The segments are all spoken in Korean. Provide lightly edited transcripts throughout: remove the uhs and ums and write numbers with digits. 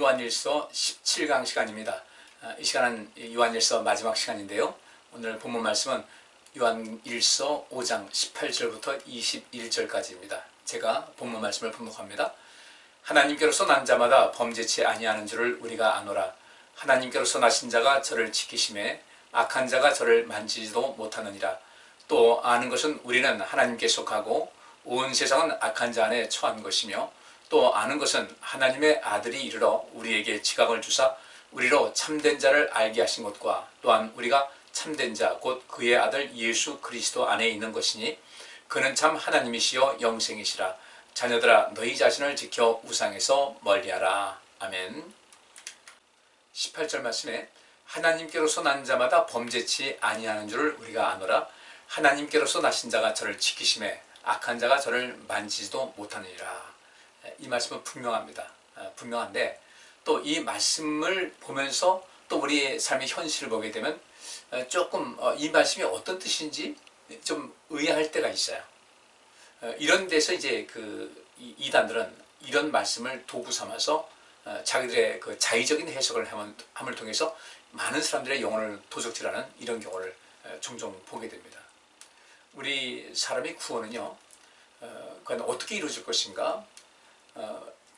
요한일서 17강 시간입니다. 이 시간은 요한일서 마지막 시간인데요. 오늘 본문 말씀은 요한일서 5장 18절부터 21절까지입니다. 제가 본문 말씀을 봉독합니다. 하나님께로서 난 자마다 범죄치 아니하는 줄을 우리가 아노라. 하나님께로서 나신 자가 저를 지키심에 악한 자가 저를 만지지도 못하느니라. 또 아는 것은 우리는 하나님께 속하고 온 세상은 악한 자 안에 처한 것이며, 또 아는 것은 하나님의 아들이 이르러 우리에게 지각을 주사 우리로 참된 자를 알게 하신 것과, 또한 우리가 참된 자 곧 그의 아들 예수 그리스도 안에 있는 것이니, 그는 참 하나님이시여 영생이시라. 자녀들아, 너희 자신을 지켜 우상에서 멀리하라. 아멘. 18절 말씀에 하나님께로서 난 자마다 범죄치 아니하는 줄을 우리가 아노라. 하나님께로서 나신 자가 저를 지키심에 악한 자가 저를 만지지도 못하느니라. 이 말씀은 분명합니다. 분명한데, 또 이 말씀을 보면서 또 우리의 삶의 현실을 보게 되면 조금 이 말씀이 어떤 뜻인지 좀 의아할 때가 있어요. 이런 데서 이제 이단들은 이런 말씀을 도구 삼아서 자기들의 그 자의적인 해석을 함을 통해서 많은 사람들의 영혼을 도적질하는 이런 경우를 종종 보게 됩니다. 우리 사람의 구원은요, 그건 어떻게 이루어질 것인가?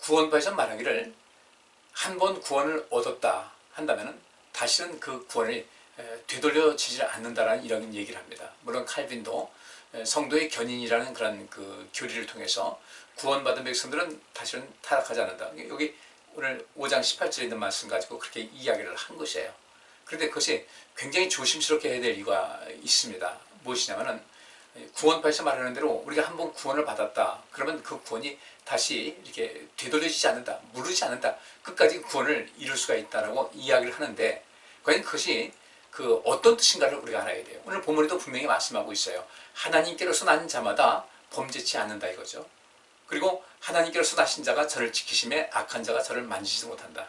구원파에서 말하기를 한 번 구원을 얻었다 한다면 다시는 그 구원이 되돌려지지 않는다라는 이런 얘기를 합니다. 물론 칼빈도 성도의 견인이라는 그런 그 교리를 통해서 구원받은 백성들은 다시는 타락하지 않는다. 여기 오늘 5장 18절에 있는 말씀 가지고 그렇게 이야기를 한 것이에요. 그런데 그것이 굉장히 조심스럽게 해야 될 이유가 있습니다. 무엇이냐면은 구원파에서 말하는 대로 우리가 한번 구원을 받았다 그러면 그 구원이 다시 이렇게 되돌려지지 않는다, 무르지 않는다, 끝까지 구원을 이룰 수가 있다라고 이야기를 하는데, 과연 그것이 어떤 뜻인가를 우리가 알아야 돼요. 오늘 본문에도 분명히 말씀하고 있어요. 하나님께로서 난 자마다 범죄치 않는다 이거죠. 그리고 하나님께로서 나신 자가 저를 지키심에 악한 자가 저를 만지지 못한다.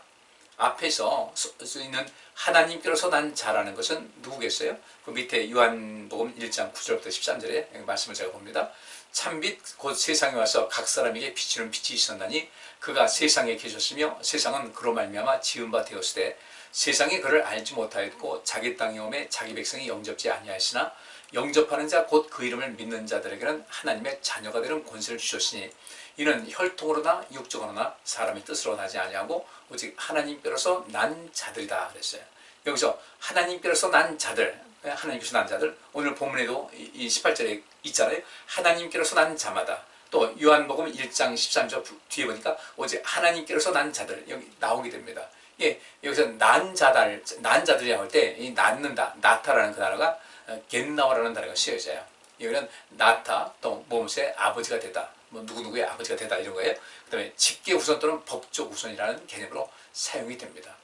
앞에서 있는 하나님께로서 난 자라는 것은 누구겠어요? 그 밑에 요한복음 1장 9절부터 13절에 말씀을 제가 봅니다. 참빛 곧 세상에 와서 각 사람에게 비치는 빛이 있었나니 그가 세상에 계셨으며 세상은 그로 말미암아 지은 바 되었으되 세상이 그를 알지 못하였고 자기 땅에 오매 자기 백성이 영접지 아니하시나 영접하는 자 곧 그 이름을 믿는 자들에게는 하나님의 자녀가 되는 권세를 주셨으니 이는 혈통으로나 육적으로나 사람의 뜻으로 나지 아니하고 오직 하나님께로서 난 자들이다 그랬어요. 여기서 하나님께로서 난 자들, 하나님께서 난 자들, 오늘 본문에도 이 18절에 있잖아요. 하나님께로서 난 자마다. 또 요한복음 1장 13절 뒤에 보니까 오직 하나님께로서 난 자들, 여기 나오게 됩니다. 예, 여기서 난 자들이라고 할 때 이 낳는다, 나타라는 그 단어가 겟나오라는 단어가 쓰여져요. 이거는 나타 또 모음새 아버지가 되다, 뭐 누구누구의 아버지가 되다 이런 거예요. 그 다음에 직계 후손 또는 법적 후손이라는 개념으로 사용이 됩니다.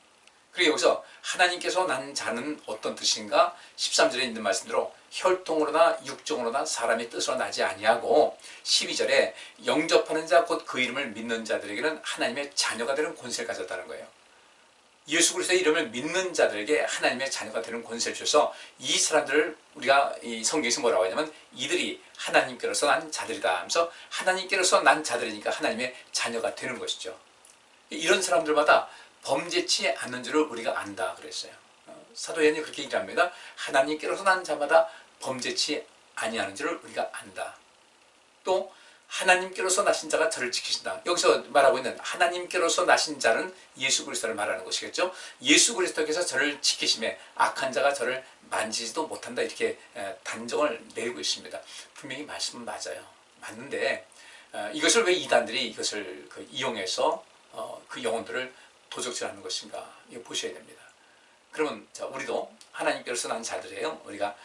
그리고 여기서 하나님께서 난 자는 어떤 뜻인가? 13절에 있는 말씀대로 혈통으로나 육정으로나 사람의 뜻으로 나지 아니하고, 12절에 영접하는 자 곧 그 이름을 믿는 자들에게는 하나님의 자녀가 되는 권세를 가졌다는 거예요. 예수 그리스도의 이름을 믿는 자들에게 하나님의 자녀가 되는 권세를 주셔서 이 사람들을 우리가 이 성경에서 뭐라고 하냐면 이들이 하나님께로서 난 자들이다 하면서 하나님께로서 난 자들이니까 하나님의 자녀가 되는 것이죠. 이런 사람들마다 범죄치 않는 줄을 우리가 안다 그랬어요. 사도 요한이 그렇게 얘기합니다. 하나님께로서 난 자마다 범죄치 아니하는 줄을 우리가 안다. 또 하나님께로서 나신 자가 저를 지키신다. 여기서 말하고 있는 하나님께로서 나신 자는 예수 그리스도를 말하는 것이겠죠. 예수 그리스도께서 저를 지키심에 악한 자가 저를 만지지도 못한다, 이렇게 단정을 내리고 있습니다. 분명히 말씀은 맞아요. 맞는데 이것을 왜 이단들이 이것을 이용해서 그 영혼들을 도적질하는 것인가, 이거 보셔야 됩니다. 그러면 우리도 하나님께로서 난 자들이에요. 우리가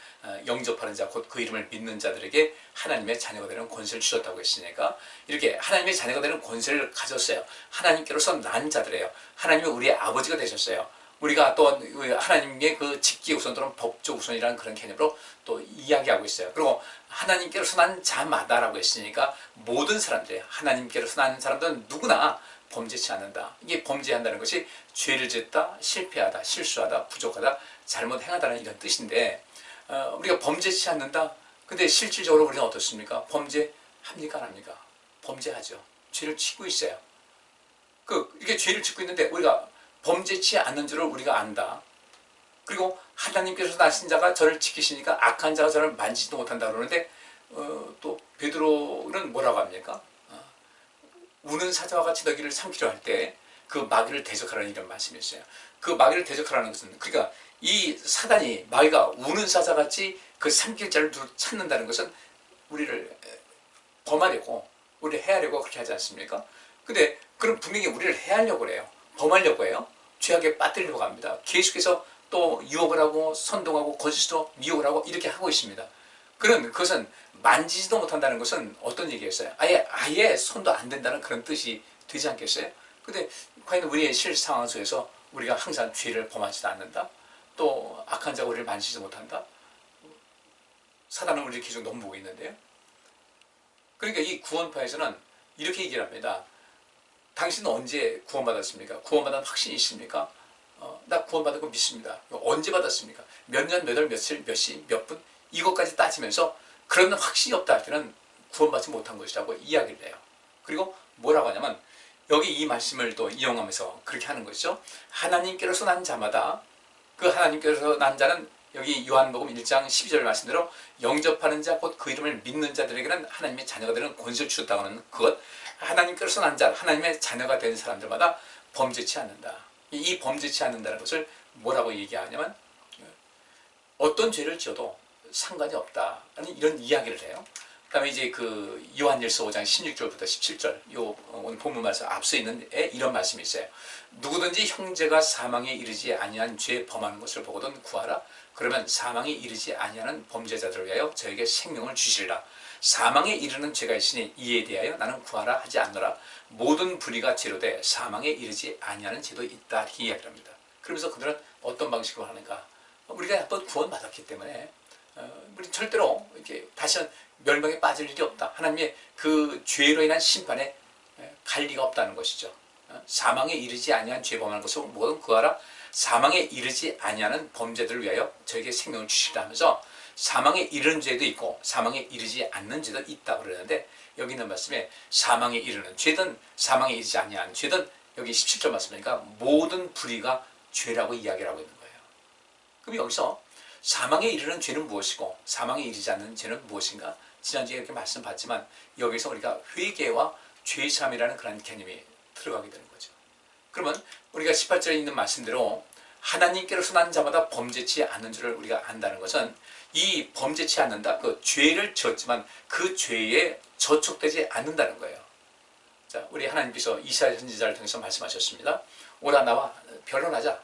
영접하는 자 곧 그 이름을 믿는 자들에게 하나님의 자녀가 되는 권세를 주셨다고 했으니까 이렇게 하나님의 자녀가 되는 권세를 가졌어요. 하나님께로서 난 자들이에요. 하나님이 우리의 아버지가 되셨어요. 우리가 또 하나님의 그 직계 우선 또는 법적 우선이라는 그런 개념으로 또 이야기하고 있어요. 그리고 하나님께로서 난 자마다라고 했으니까 모든 사람들이 하나님께로서 난 사람들은 누구나 범죄치 않는다. 이게 범죄한다는 것이 죄를 짓다, 실패하다, 실수하다, 부족하다, 잘못 행하다는 이런 뜻인데, 우리가 범죄치 않는다. 근데 실질적으로 우리는 어떻습니까? 범죄합니까, 안 합니까? 범죄하죠. 죄를 짓고 있어요. 이렇게 죄를 짓고 있는데 우리가 범죄치 않는 줄을 우리가 안다. 그리고 하나님께서 나신 자가 저를 지키시니까 악한 자가 저를 만지지도 못한다 그러는데 또 베드로는 뭐라고 합니까? 우는 사자와 같이 너희를 삼키려 할 때 그 마귀를 대적하라는 이런 말씀이 있어요. 그 마귀를 대적하라는 것은 그러니까 이 사단이 마귀가 우는 사자같이 그 삼킬 자를 찾는다는 것은 우리를 범하려고 우리를 해하려고 그렇게 하지 않습니까? 근데 그럼 분명히 우리를 해하려고 해요. 범하려고 해요. 죄악에 빠뜨리려고 합니다. 계속해서 또 유혹을 하고 선동하고 거짓으로 미혹을 하고 이렇게 하고 있습니다. 그것은 만지지도 못한다는 것은 어떤 얘기였어요? 아예 손도 안 된다는 그런 뜻이 되지 않겠어요? 근데 과연 우리의 실제 상황 속에서 우리가 항상 죄를 범하지도 않는다? 또 악한 자가 우리를 만지지 못한다? 사단은 우리를 계속 넘보고 있는데요. 그러니까 이 구원파에서는 이렇게 얘기를 합니다. 당신은 언제 구원받았습니까? 구원받은 확신이 있습니까? 나 구원받은 거 믿습니다. 언제 받았습니까? 몇 년, 몇 월, 며칠, 몇 시, 몇 분? 이것까지 따지면서 그런 확신이 없다 할 때는 구원받지 못한 것이라고 이야기를 해요. 그리고 뭐라고 하냐면 여기 이 말씀을 또 이용하면서 그렇게 하는 것이죠. 하나님께로서 난 자마다 그 하나님께로서 난 자는 여기 요한복음 1장 12절 말씀대로 영접하는 자 곧 그 이름을 믿는 자들에게는 하나님의 자녀가 되는 권세를 주셨다고 하는 그것, 하나님께로서 난 자, 하나님의 자녀가 된 사람들마다 범죄치 않는다. 이 범죄치 않는다는 것을 뭐라고 얘기하냐면 어떤 죄를 지어도 상관이 없다. 이런 이야기를 해요. 그 다음에 이제 그 요한일서 5장 16절부터 17절 오늘 본문 말씀 앞서 있는 이런 말씀이 있어요. 누구든지 형제가 사망에 이르지 아니한 죄 범하는 것을 보거든 구하라. 그러면 사망에 이르지 아니하는 범죄자들을 위하여 저에게 생명을 주시리라. 사망에 이르는 죄가 있으니 이에 대하여 나는 구하라 하지 않노라. 모든 불의가 죄로 돼 사망에 이르지 아니하는 죄도 있다. 이렇게 이야기를 합니다. 그러면서 그들은 어떤 방식으로 하는가? 우리가 한번 구원받았기 때문에 우리 절대로 이렇게 다시는 멸망에 빠질 일이 없다. 하나님의 그 죄로 인한 심판에 갈 리가 없다는 것이죠. 사망에 이르지 아니한 죄 범하는 것을 모든 구하라. 사망에 이르지 아니하는 범죄들을 위하여 저에게 생명을 주시라 하면서 사망에 이르는 죄도 있고 사망에 이르지 않는 죄도 있다고 그러는데 여기 있는 말씀에 사망에 이르는 죄든 사망에 이르지 아니한 죄든 여기 17절 말씀이니까 모든 불의가 죄라고 이야기를 하고 있는 거예요. 그럼 여기서 사망에 이르는 죄는 무엇이고 사망에 이르지 않는 죄는 무엇인가? 지난주에 이렇게 말씀 봤지만 여기서 우리가 회개와 죄사함이라는 그런 개념이 들어가게 되는 거죠. 그러면 우리가 18절에 있는 말씀대로 하나님께로서 난 자마다 범죄치 않는 줄을 우리가 안다는 것은 이 범죄치 않는다, 그 죄를 지었지만 그 죄에 저촉되지 않는다는 거예요. 자, 우리 하나님께서 이사야 선지자를 통해서 말씀하셨습니다. 오라 나와 변론하자.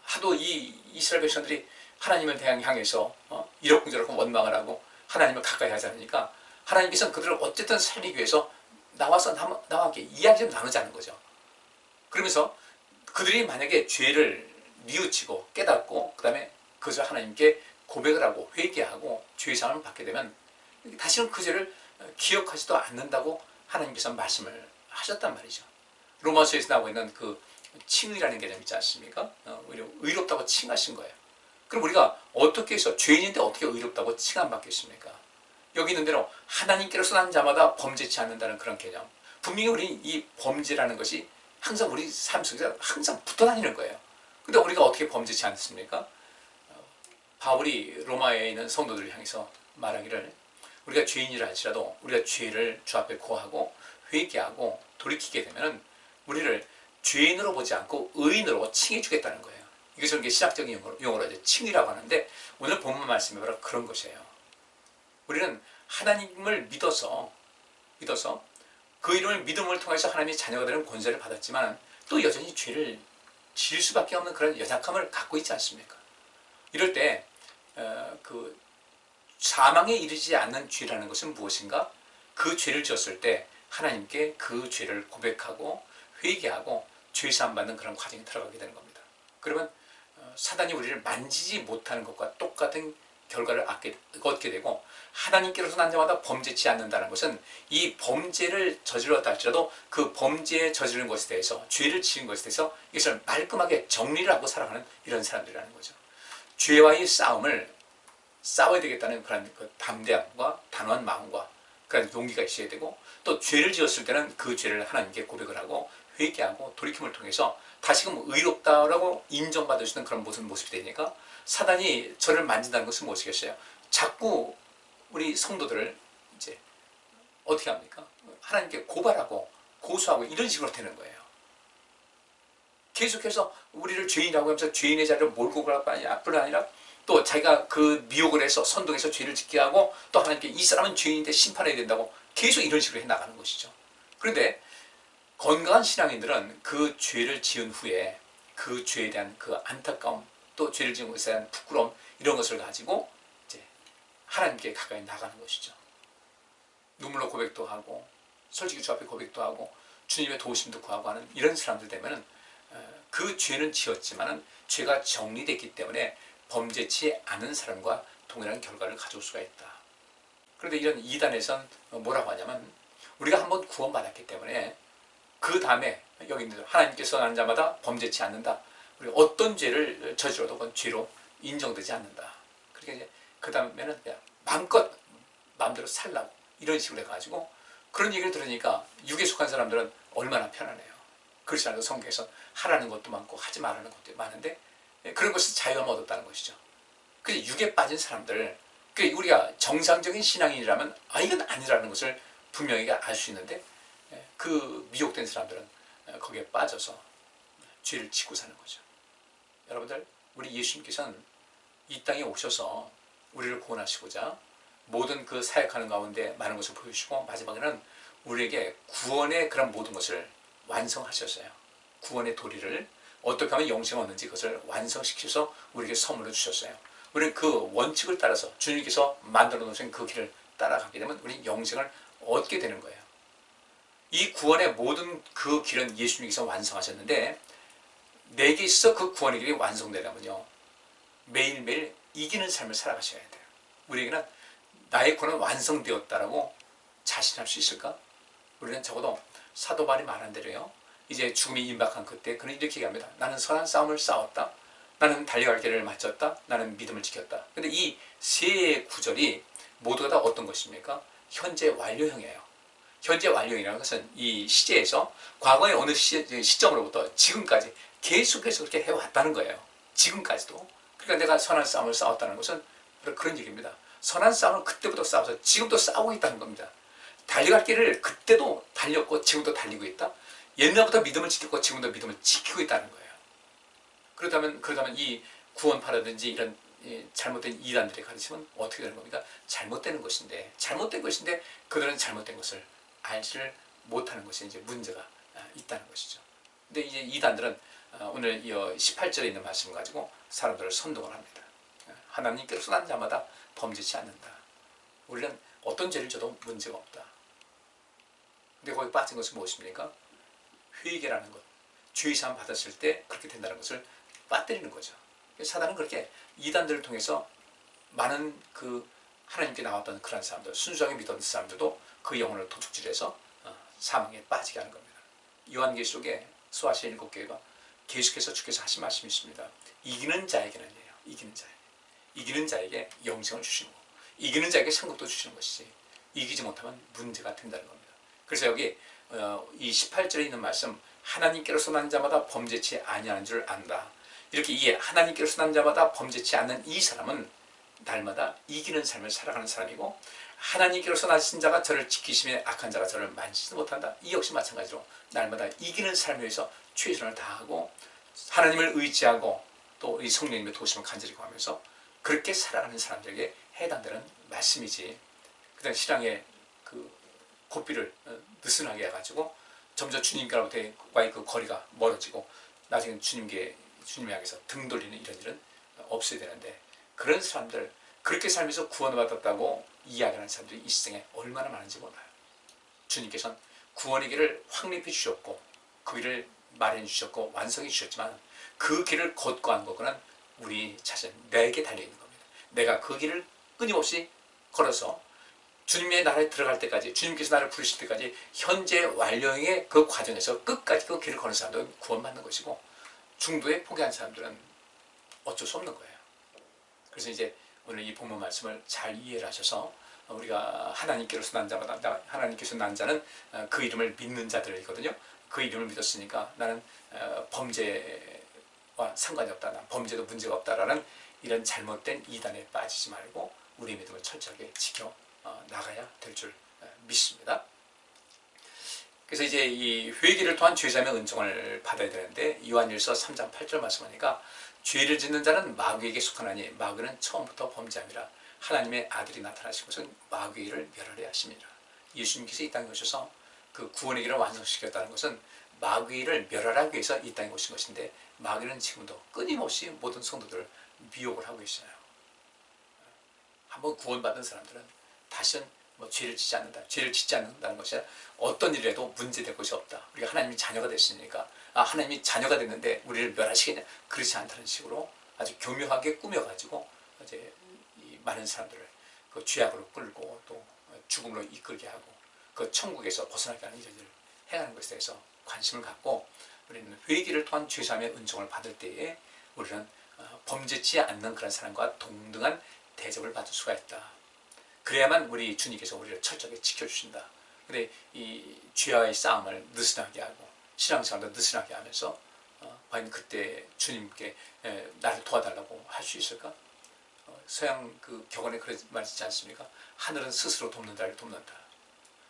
하도 이 이스라엘 백성들이 하나님을 향해서 이러쿵저러쿵 원망을 하고 하나님을 가까이 하지 않으니까 하나님께서는 그들을 어쨌든 살리기 위해서 나와서 나와 함께 이야기 좀 나누자는 거죠. 그러면서 그들이 만약에 죄를 뉘우치고 깨닫고 그 다음에 그것을 하나님께 고백을 하고 회개하고 죄사함을 받게 되면 다시는 그 죄를 기억하지도 않는다고 하나님께서 말씀을 하셨단 말이죠. 로마서에서 나오고 있는 그 칭의라는 개념 있지 않습니까? 의롭다고 칭하신 거예요. 그럼 우리가 어떻게 해서 죄인인데 어떻게 의롭다고 칭 안 받겠습니까? 여기 있는 대로 하나님께로서 난 자마다 범죄치 않는다는 그런 개념. 분명히 우리 이 범죄라는 것이 항상 우리 삶 속에서 항상 붙어 다니는 거예요. 근데 우리가 어떻게 범죄치 않습니까? 바울이 로마에 있는 성도들을 향해서 말하기를 우리가 죄인이라 할지라도 우리가 죄를 주 앞에 고하고 회개하고 돌이키게 되면 우리를 죄인으로 보지 않고 의인으로 칭해 주겠다는 거예요. 이것을 신학적인 용어로 이제 칭이라고 하는데 오늘 본문 말씀이 바로 그런 것이에요. 우리는 하나님을 믿어서 그 이름을 믿음을 통해서 하나님의 자녀가 되는 권세를 받았지만 또 여전히 죄를 지을 수밖에 없는 그런 연약함을 갖고 있지 않습니까? 이럴 때 그 사망에 이르지 않는 죄라는 것은 무엇인가? 그 죄를 지었을 때 하나님께 그 죄를 고백하고 회개하고 죄사함 받는 그런 과정이 들어가게 되는 겁니다. 그러면 사단이 우리를 만지지 못하는 것과 똑같은 결과를 얻게 되고 하나님께로서 난 자마다 범죄치 않는다는 것은 이 범죄를 저질렀다 할지라도 그 범죄에 저지른 것에 대해서 죄를 지은 것에 대해서 이것을 말끔하게 정리를 하고 살아가는 이런 사람들이라는 거죠. 죄와의 싸움을 싸워야 되겠다는 그런 그 담대함과 단호한 마음과 그런 용기가 있어야 되고 또 죄를 지었을 때는 그 죄를 하나님께 고백을 하고 회개하고 돌이킴을 통해서 다시금 의롭다라고 인정받을 수 있는 그런 모습이 되니까 사단이 저를 만진다는 것은 무엇이겠어요? 자꾸 우리 성도들을 이제 어떻게 합니까? 하나님께 고발하고 고소하고 이런 식으로 되는 거예요. 계속해서 우리를 죄인이라고 하면서 죄인의 자리를 몰고 갈 뿐 아니라 또 자기가 그 미혹을 해서 선동해서 죄를 짓게 하고 또 하나님께 이 사람은 죄인인데 심판해야 된다고 계속 이런 식으로 해나가는 것이죠. 그런데 건강한 신앙인들은 그 죄를 지은 후에 그 죄에 대한 그 안타까움 또 죄를 지은 것에 대한 부끄러움 이런 것을 가지고 이제 하나님께 가까이 나가는 것이죠. 눈물로 고백도 하고 솔직히 주 앞에 고백도 하고 주님의 도우심도 구하고 하는 이런 사람들 되면은 그 죄는 지었지만은 죄가 정리됐기 때문에 범죄치 않은 사람과 동일한 결과를 가져올 수가 있다. 그런데 이런 이단에선 뭐라고 하냐면 우리가 한번 구원받았기 때문에 그 다음에 여기 있는 하나님께서 난 자마다 범죄치 않는다. 우리 어떤 죄를 저질러도 그건 죄로 인정되지 않는다. 그러니까 이제 그 다음에는 그냥 마음대로 살라고 이런 식으로 해가지고 그런 얘기를 들으니까 육에 속한 사람들은 얼마나 편하네요. 그렇지 않아도 성경에서 하라는 것도 많고 하지 말라는 것도 많은데 그런 것에서 자유함을 얻었다는 것이죠. 그래서 육에 빠진 사람들, 우리가 정상적인 신앙인이라면 이건 아니라는 것을 분명히 알 수 있는데 그 미혹된 사람들은 거기에 빠져서 죄를 짓고 사는 거죠. 여러분들, 우리 예수님께서는 이 땅에 오셔서 우리를 구원하시고자 모든 그 사역하는 가운데 많은 것을 보여주시고 마지막에는 우리에게 구원의 그런 모든 것을 완성하셨어요. 구원의 도리를 어떻게 하면 영생을 얻는지 그것을 완성시켜서 우리에게 선물로 주셨어요. 우리는 그 원칙을 따라서 주님께서 만들어 놓으신 그 길을 따라가게 되면 우리는 영생을 얻게 되는 거예요. 이 구원의 모든 그 길은 예수님께서 완성하셨는데 내게 있어 그 구원의 길이 완성되려면요 매일매일 이기는 삶을 살아가셔야 돼요. 우리에게는 나의 구원은 완성되었다라고 자신할 수 있을까? 우리는 적어도 사도 바울이 말한 대로요 이제 죽음이 임박한 그때 그는 이렇게 얘기합니다. 나는 선한 싸움을 싸웠다. 나는 달려갈 길을 마쳤다. 나는 믿음을 지켰다. 근데 이 세 구절이 모두가 다 어떤 것입니까? 현재 완료형이에요. 현재 완료형이라는 것은 이 시제에서 과거의 어느 시점으로부터 지금까지 계속해서 그렇게 해왔다는 거예요. 지금까지도. 그러니까 내가 선한 싸움을 싸웠다는 것은 바로 그런 얘기입니다. 선한 싸움을 그때부터 싸워서 지금도 싸우고 있다는 겁니다. 달려갈 길을 그때도 달렸고 지금도 달리고 있다. 옛날부터 믿음을 지켰고 지금도 믿음을 지키고 있다는 거예요. 그렇다면 이 구원파라든지 이런 잘못된 이단들의 가르침은 어떻게 되는 겁니까? 잘못된 것인데 그들은 잘못된 것을 알지를 못하는 것이 이제 문제가 있다는 것이죠. 근데 이제 이단들은 오늘 이 18절에 있는 말씀을 가지고 사람들을 선동을 합니다. 하나님께로서 난 자마다 범죄치 않는다. 우리는 어떤 죄를 져도 문제가 없다. 근데 거기 빠진 것은 무엇입니까? 회개라는 것. 죄의사함 받았을 때 그렇게 된다는 것을 빠뜨리는 거죠. 사단은 그렇게 이단들을 통해서 많은 그 하나님께 나왔던 그런 사람들, 순수하게 믿었던 사람들도 그 영혼을 도둑질해서 사망에 빠지게 하는 겁니다. 요한계시록에 소아시아 7교회가 계속해서 주께서 하신 말씀이 있습니다. 이기는 자에게는요. 이기는 자에게 영생을 주시고 이기는 자에게 상급도 주시는 것이지 이기지 못하면 문제가 된다는 겁니다. 그래서 여기 이 18절에 있는 말씀 하나님께로서 난 자마다 범죄치 아니하는 줄 안다. 이렇게 이 하나님께로서 난 자마다 범죄치 않는 이 사람은 날마다 이기는 삶을 살아가는 사람이고 하나님께로서 나신 자가 저를 지키시며 악한 자가 저를 만지지 못한다. 이 역시 마찬가지로 날마다 이기는 삶을 위해서 최선을 다하고 하나님을 의지하고 또 이 성령님의 도심을 간절히 구하면서 그렇게 살아가는 사람들에게 해당되는 말씀이지 그냥 신앙의 그 고삐를 느슨하게 해가지고 점점 주님과의 그 거리가 멀어지고 나중에 주님 향해서 등 돌리는 이런 일은 없어야 되는데 그런 사람들 그렇게 살면서 구원을 받았다고 이야기하는 사람들이 이 세상에 얼마나 많은지 몰라요. 주님께서는 구원의 길을 확립해 주셨고 그 길을 마련해 주셨고 완성해 주셨지만 그 길을 걷고 한 것은 우리 자신 내게 달려있는 겁니다. 내가 그 길을 끊임없이 걸어서 주님의 나라에 들어갈 때까지 주님께서 나를 부르실 때까지 현재 완료의 그 과정에서 끝까지 그 길을 거는 사람들은 구원받는 것이고 중도에 포기한 사람들은 어쩔 수 없는 거예요. 그래서 이제 오늘 이 본문 말씀을 잘 이해를 하셔서 우리가 하나님께로서 난 자마다 하나님께서 난 자는 그 이름을 믿는 자들이거든요. 그 이름을 믿었으니까 나는 범죄와 상관이 없다. 난 범죄도 문제가 없다라는 이런 잘못된 이단에 빠지지 말고 우리의 믿음을 철저하게 지켜 나가야 될 줄 믿습니다. 그래서 이제 이 회개를 통한 죄사함의 은총을 받아야 되는데 요한일서 3장 8절 말씀하니까 죄를 짓는 자는 마귀에게 속하나니 마귀는 처음부터 범죄함이라 하나님의 아들이 나타나신 것은 마귀를 멸하려 하심이라. 예수님께서 이 땅에 오셔서 그 구원의 길을 완성시켰다는 것은 마귀를 멸하기 위해서 이 땅에 오신 것인데 마귀는 지금도 끊임없이 모든 성도들을 미혹을 하고 있어요. 한번 구원받은 사람들은 다시는 죄를 짓지 않는다. 죄를 짓지 않는다는 것이 어떤 일에도 문제될 것이 없다. 우리가 하나님이 자녀가 됐으니까 하나님이 자녀가 됐는데 우리를 멸하시겠냐? 그렇지 않다는 식으로 아주 교묘하게 꾸며가지고 이제 이 많은 사람들을 그 죄악으로 끌고 또 죽음으로 이끌게 하고 그 천국에서 벗어나게 하는 일을 행하는 것에 대해서 관심을 갖고 우리는 회개를 통한 죄사함의 은총을 받을 때에 우리는 범죄치 않는 그런 사람과 동등한 대접을 받을 수가 있다. 그래야만 우리 주님께서 우리를 철저하게 지켜주신다. 근데 이 죄와의 싸움을 느슨하게 하고 신앙생활도 느슨하게 하면서 과연 그때 주님께 나를 도와달라고 할 수 있을까? 서양 그 격언에 그런 말 있지 않습니까? 하늘은 스스로 돕는 자를 돕는다.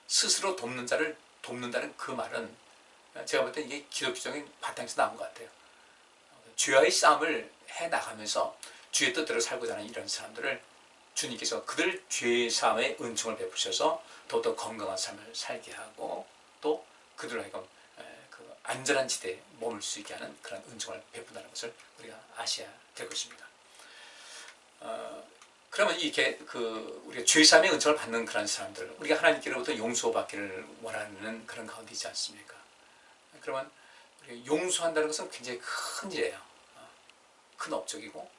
스스로 돕는 자를 돕는다는 그 말은 제가 볼 때 이게 기독교적인 바탕에서 나온 것 같아요. 죄와의 싸움을 해나가면서 주의 뜻대로 살고자 하는 이런 사람들을 주님께서 그들 죄 사함의 은총을 베푸셔서 더욱더 건강한 삶을 살게 하고 또 그들로 하여금 그 안전한 지대에 머물 수 있게 하는 그런 은총을 베푼다는 것을 우리가 아셔야 될 것입니다. 그러면 이렇게 우리가 죄 사함의 은총을 받는 그런 사람들, 우리가 하나님께로부터 용서받기를 원하는 그런 가운데 있지 않습니까? 그러면 우리가 용서한다는 것은 굉장히 큰 일이에요. 큰 업적이고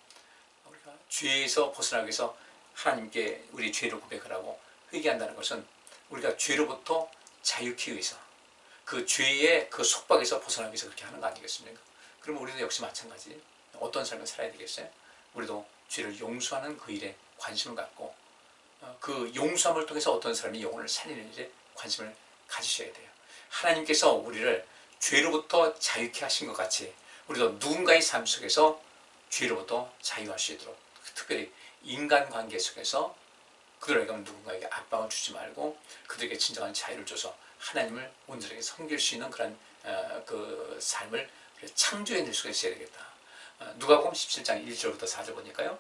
우리가 죄에서 벗어나기 위해서 하나님께 우리 죄를 고백하라고 회개한다는 것은 우리가 죄로부터 자유케 위해서 그 죄의 그 속박에서 벗어나기 위해서 그렇게 하는 거 아니겠습니까? 그러면 우리도 역시 마찬가지 어떤 삶을 살아야 되겠어요? 우리도 죄를 용서하는 그 일에 관심을 갖고 그 용서함을 통해서 어떤 사람이 영혼을 살리는 일에 관심을 가지셔야 돼요. 하나님께서 우리를 죄로부터 자유케 하신 것 같이 우리도 누군가의 삶 속에서 죄로부터 자유할 수 있도록 특별히 인간관계 속에서 그들에게 누군가에게 압박을 주지 말고 그들에게 진정한 자유를 줘서 하나님을 온전하게 섬길 수 있는 그런 그 삶을 창조해낼 수가 있어야 되겠다. 누가복음 17장 1절부터 4절 보니까요.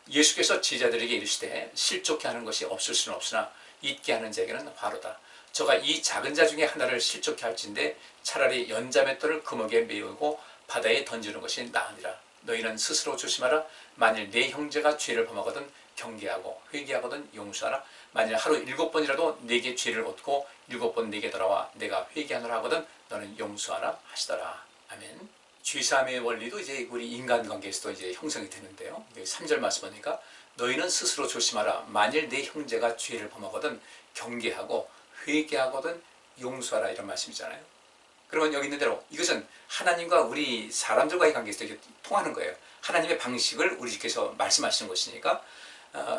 예수께서 제자들에게 이르시되 실족케 하는 것이 없을 수는 없으나 잊게 하는 자에게는 화로다. 저가 이 작은 자 중에 하나를 실족케 할진대 차라리 연자맷돌을 금옥에 메우고 바다에 던지는 것이 나으니라. 너희는 스스로 조심하라. 만일 내 형제가 죄를 범하거든 경계하고 회개하거든 용서하라. 만일 하루 7번이라도 내게 죄를 얻고 7번 내게 돌아와 내가 회개하노라 하거든 너는 용서하라 하시더라. 아멘. 죄사함의 원리도 이제 우리 인간관계에서도 이제 형성이 되는데요. 3절 말씀 보니까 너희는 스스로 조심하라. 만일 내 형제가 죄를 범하거든 경계하고 회개하거든 용서하라 이런 말씀이잖아요. 그러면 여기 있는 대로 이것은 하나님과 우리 사람들과의 관계에서 이렇게 통하는 거예요. 하나님의 방식을 우리께서 말씀하시는 것이니까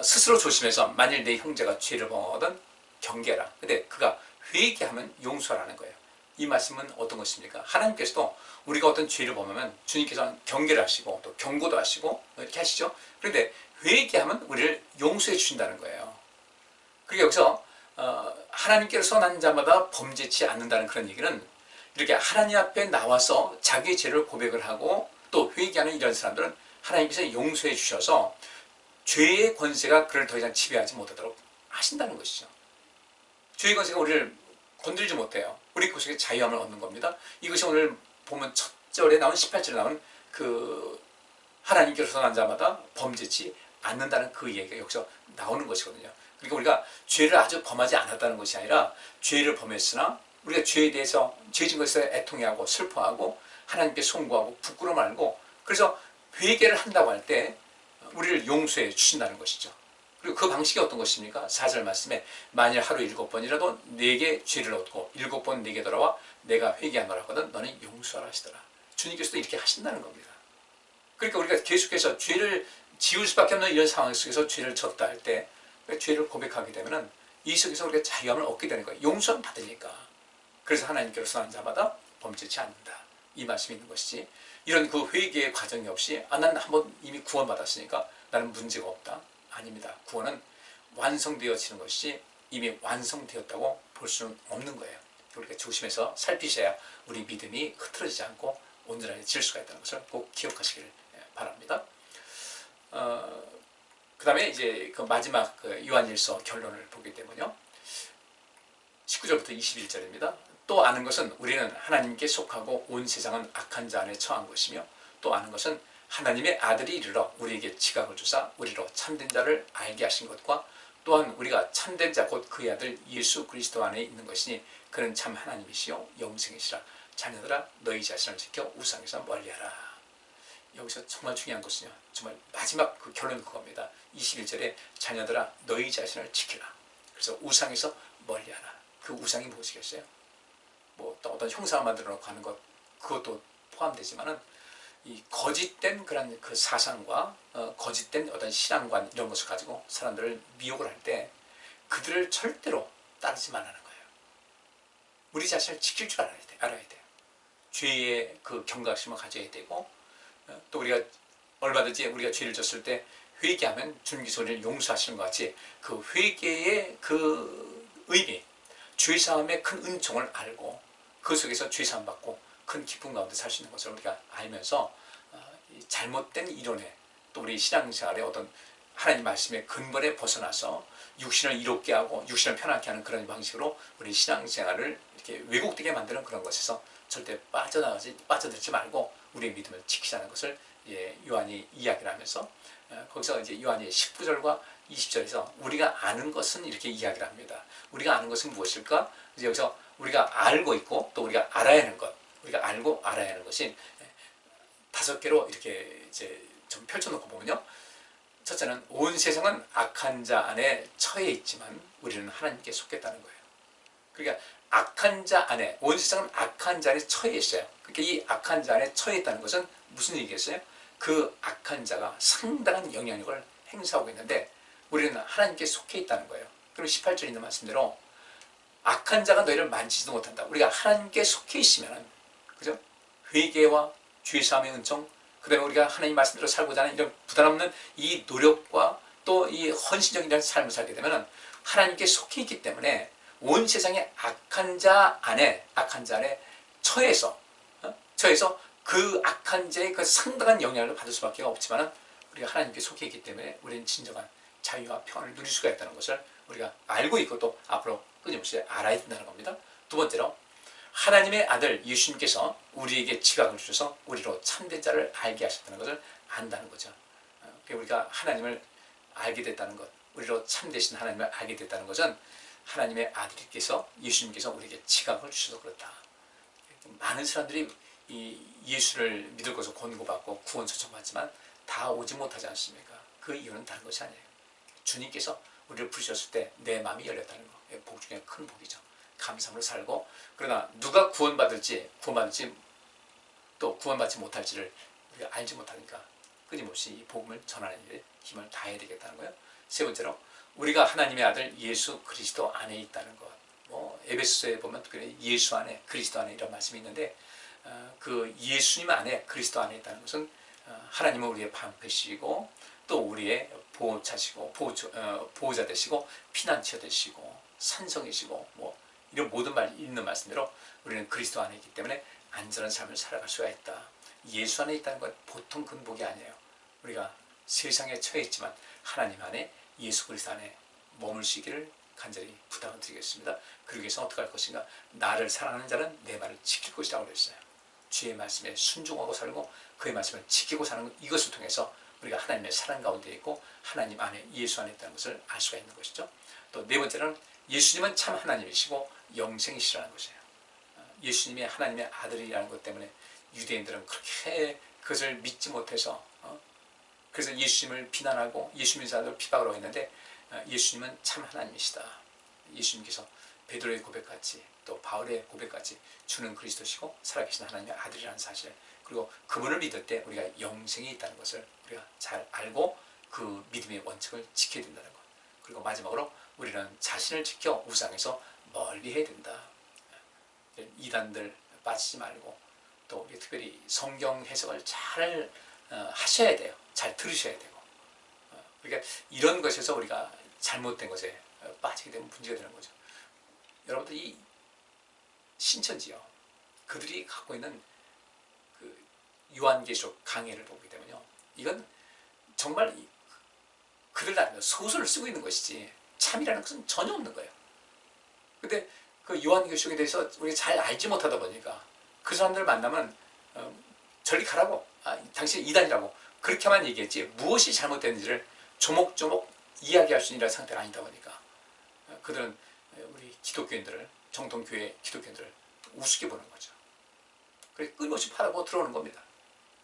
스스로 조심해서 만일 내 형제가 죄를 범하거든 경계하라. 근데 그가 회개하면 용서하라는 거예요. 이 말씀은 어떤 것입니까? 하나님께서도 우리가 어떤 죄를 범하면 주님께서 경계를 하시고 또 경고도 하시고 이렇게 하시죠. 그런데 회개하면 우리를 용서해 주신다는 거예요. 그리고 여기서 하나님께서 난 자마다 범죄치 않는다는 그런 얘기는 이렇게 하나님 앞에 나와서 자기의 죄를 고백을 하고 또 회개하는 이런 사람들은 하나님께서 용서해 주셔서 죄의 권세가 그를 더 이상 지배하지 못하도록 하신다는 것이죠. 죄의 권세가 우리를 건드리지 못해요. 우리 그 속에 자유함을 얻는 겁니다. 이것이 오늘 보면 첫 절에 나온 18절에 나온 그 하나님께서 난 자마다 범죄치 않는다는 그 얘기가 여기서 나오는 것이거든요. 그러니까 우리가 죄를 아주 범하지 않았다는 것이 아니라 죄를 범했으나 우리가 죄에 대해서 죄진 것에 애통해하고 슬퍼하고 하나님께 송구하고 부끄러움 알고 그래서 회개를 한다고 할 때 우리를 용서해 주신다는 것이죠. 그리고 그 방식이 어떤 것입니까? 4절 말씀에 만일 하루 7번이라도 내게 죄를 얻고 7번 내게 돌아와 내가 회개하노라 하거든 너는 용서하라 하시더라. 주님께서도 이렇게 하신다는 겁니다. 그러니까 우리가 계속해서 죄를 지울 수밖에 없는 이런 상황 속에서 죄를 졌다 할 때 죄를 고백하게 되면 이 속에서 우리가 자유함을 얻게 되는 거예요. 용서는 받으니까. 그래서 하나님께서 난 자마다 범죄치 않는다. 이 말씀이 있는 것이지, 이런 그 회개의 과정이 없이 난 한번 이미 구원받았으니까 나는 문제가 없다. 아닙니다. 구원은 완성되어지는 것이지 이미 완성되었다고 볼 수는 없는 거예요. 우리가 조심해서 살피셔야 우리 믿음이 흐트러지지 않고 온전하게 수가 있다는 것을 꼭 기억하시길 바랍니다. 그 다음에 이제 그 마지막 그 요한일서 결론을 보게 되면요, 19절부터 21절입니다. 또 아는 것은 우리는 하나님께 속하고 온 세상은 악한 자 안에 처한 것이며, 또 아는 것은 하나님의 아들이 이르러 우리에게 지각을 주사 우리로 참된 자를 알게 하신 것과, 또한 우리가 참된 자 곧 그의 아들 예수 그리스도 안에 있는 것이니 그는 참 하나님이시요 영생이시라. 자녀들아 너희 자신을 지켜 우상에서 멀리하라. 여기서 정말 중요한 것은요, 정말 마지막 그 결론은 그겁니다. 21절에 자녀들아 너희 자신을 지키라. 그래서 우상에서 멀리하라. 그 우상이 무엇이겠어요? 뭐 또 어떤 형상을 만들어 놓고 하는 것, 그것도 포함되지만은 이 거짓된 그런 그 사상과 거짓된 어떤 신앙관 이런 것을 가지고 사람들을 미혹을 할 때 그들을 절대로 따르지 말라는 거예요. 우리 자신을 지킬 줄 알아야 돼요. 죄의 그 경각심을 가져야 되고, 또 우리가 얼마든지 우리가 죄를 졌을 때 회개하면 주님 기소를 용서하시는 것 같이 그 회개의 그 의미, 죄사함의 큰 은총을 알고 그 속에서 죄사함 받고 큰 기쁨 가운데 살 수 있는 것을 우리가 알면서 잘못된 이론에, 또 우리 신앙생활의 어떤 하나님 말씀의 근본에 벗어나서 육신을 이롭게 하고 육신을 편하게 하는 그런 방식으로 우리 신앙생활을 이렇게 왜곡되게 만드는 그런 것에서 절대 빠져들지 말고 우리의 믿음을 지키자는 것을 요한이 이야기를 하면서, 거기서 이제 요한이 19절과 20절에서 우리가 아는 것은 이렇게 이야기를 합니다. 우리가 아는 것은 무엇일까? 이제 여기서 우리가 알고 있고 또 우리가 알아야 하는 것, 우리가 알고 알아야 하는 것이 5개로 이렇게 이제 좀 펼쳐놓고 보면요, 첫째는 온 세상은 악한 자 안에 처해 있지만 우리는 하나님께 속했다는 거예요. 그러니까 악한 자 안에, 온 세상은 악한 자 안에 처해 있어요. 그러니까 이 악한 자 안에 처해 있다는 것은 무슨 얘기겠어요? 그 악한 자가 상당한 영향력을 행사하고 있는데 우리는 하나님께 속해 있다는 거예요. 그리고 18절에 있는 말씀대로 악한 자가 너희를 만지지도 못한다. 우리가 하나님께 속해 있으면, 그죠? 회개와 죄사함의 은총, 그 다음에 우리가 하나님 말씀대로 살고자 하는 이런 부담 없는 이 노력과 또 이 헌신적인 삶을 살게 되면 하나님께 속해 있기 때문에 온 세상의 악한 자 안에 처해서 그 악한 자의 그 상당한 영향을 받을 수밖에 없지만 우리가 하나님께 속해 있기 때문에 우리는 진정한 자유와 평안을 누릴 수가 있다는 것을 우리가 알고 있고 또 앞으로 끊임없이 알아야 된다는 겁니다. 두 번째로 하나님의 아들 예수님께서 우리에게 지각을 주셔서 우리로 참된 자를 알게 하셨다는 것을 안다는 거죠. 우리가 하나님을 알게 됐다는 것, 우리로 참되신 하나님을 알게 됐다는 것은 하나님의 아들께서, 예수님께서 우리에게 지각을 주셔서 그렇다. 많은 사람들이 이 예수를 믿을 것을 권고받고 구원 초청받지만 다 오지 못하지 않습니까? 그 이유는 다른 것이 아니에요. 주님께서 우리를 부르셨을 때 내 마음이 열렸다는 거, 복 중에 큰 복이죠. 감사함으로 살고, 그러나 누가 구원받을지 또 구원받지 못할지를 우리가 알지 못하니까 끊임없이 이 복음을 전하는 일에 힘을 다해야 되겠다는 거예요. 세 번째로 우리가 하나님의 아들 예수 그리스도 안에 있다는 것. 에베소서에 보면 예수 안에, 그리스도 안에 이런 말씀이 있는데, 그 예수님 안에, 그리스도 안에 있다는 것은 하나님은 우리의 방패시고 또 우리의 보호자시고 보호자 되시고 피난처 되시고 산성이시고 이런 모든 말 있는 말씀대로 우리는 그리스도 안에 있기 때문에 안전한 삶을 살아갈 수가 있다. 예수 안에 있다는 건 보통 큰 복이 아니에요. 우리가 세상에 처해 있지만 하나님 안에, 예수 그리스도 안에 머물시기를 간절히 부탁을 드리겠습니다. 그러기 위해서 어떻게 할 것인가? 나를 사랑하는 자는 내 말을 지킬 것이라고 그랬어요. 주의 말씀에 순종하고 살고 그의 말씀을 지키고 사는 것, 이것을 통해서 우리가 하나님의 사랑 가운데 있고 하나님 안에, 예수 안에 있다는 것을 알 수가 있는 것이죠. 또 네 번째는 예수님은 참 하나님이시고 영생이시라는 것이에요. 예수님이 하나님의 아들이라는 것 때문에 유대인들은 그렇게 그것을 믿지 못해서 그래서 예수님을 비난하고 예수님의 자들을 비박으로 했는데, 예수님은 참 하나님이시다. 예수님께서 베드로의 고백같이 또 바울의 고백같이 주는 그리스도시고 살아계신 하나님의 아들이라는 사실, 그리고 그분을 믿을 때 우리가 영생이 있다는 것을 우리가 잘 알고 그 믿음의 원칙을 지켜야 된다는 것. 그리고 마지막으로 우리는 자신을 지켜 우상에서 멀리 해야 된다. 이단들, 빠지지 말고 또 우리 특별히 성경 해석을 잘 하셔야 돼요. 잘 들으셔야 되고 그러니까 이런 것에서 우리가 잘못된 것에 빠지게 되면 문제가 되는 거죠. 여러분들 이 신천지요. 그들이 갖고 있는 그 요한계시록 강해를 보게 되면요. 이건 정말 그들 나름대로 소설을 쓰고 있는 것이지 참이라는 것은 전혀 없는 거예요. 근데 그 요한계시록에 대해서 우리가 잘 알지 못하다 보니까 그 사람들을 만나면 저리 가라고, 당신 이단이라고 그렇게만 얘기했지 무엇이 잘못됐는지를 조목조목 이야기할 수 있는 상태가 아니다 보니까 그들은 우리 기독교인들을, 정통교회 기독교인들을 우습게 보는 거죠. 그래서 끊임없이 팔아보고 들어오는 겁니다.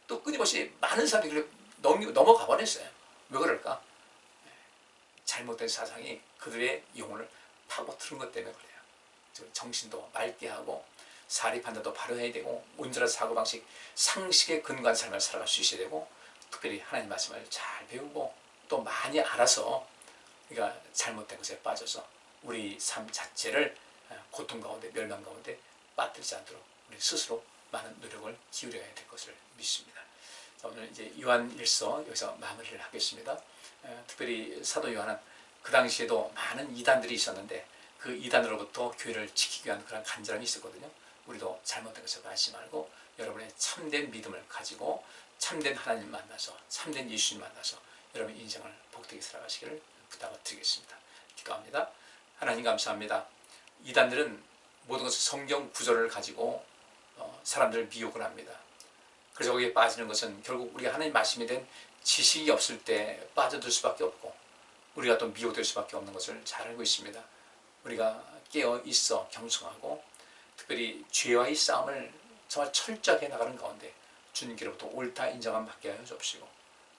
또 끊임없이 많은 사람들이 넘어가 버렸어요. 왜 그럴까? 잘못된 사상이 그들의 영혼을 파고드는 것 때문에 그래요. 정신도 맑게 하고 사리 판단도 바로 해야 되고 온전한 사고방식, 상식에 근거한 삶을 살아갈 수 있어야 되고 특별히 하나님 말씀을 잘 배우고 또 많이 알아서 우리가 잘못된 것에 빠져서 우리 삶 자체를 고통 가운데 멸망 가운데 빠뜨리지 않도록 우리 스스로 많은 노력을 기울여야 될 것을 믿습니다. 자, 오늘 이제 요한 1서 여기서 마무리를 하겠습니다. 특별히 사도 요한은 그 당시에도 많은 이단들이 있었는데 그 이단으로부터 교회를 지키기 위한 그런 간절함이 있었거든요. 우리도 잘못된 것을 하지 말고 여러분의 참된 믿음을 가지고 참된 하나님 만나서 참된 예수님 만나서 여러분 인생을 복되게 살아가시기를 부탁을 드리겠습니다. 기도합니다. 하나님 감사합니다. 이단들은 모든 것을 성경 구절을 가지고 사람들을 미혹을 합니다. 그래서 거기에 빠지는 것은 결국 우리가 하나님 말씀에 대한 지식이 없을 때 빠져들 수밖에 없고 우리가 또 미혹될 수밖에 없는 것을 잘 알고 있습니다. 우리가 깨어 있어 경청하고 특별히 죄와의 싸움을 정말 철저하게 나가는 가운데 주님께로부터 옳다 인정함 받게 하여 주옵시고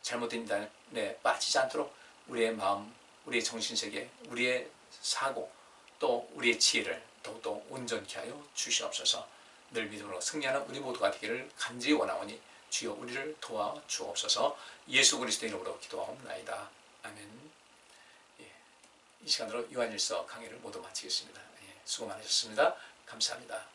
잘못된 이단에 빠지지 않도록 우리의 마음, 우리의 정신세계, 우리의 사고 또 우리의 지혜를 더욱더 온전케 하여 주시옵소서. 늘 믿음으로 승리하는 우리 모두가 되기를 간절히 원하오니 주여 우리를 도와 주옵소서. 예수 그리스도 이름으로 기도하옵나이다. 아멘. 이 시간으로 요한일서 강의를 모두 마치겠습니다. 수고 많으셨습니다. 감사합니다.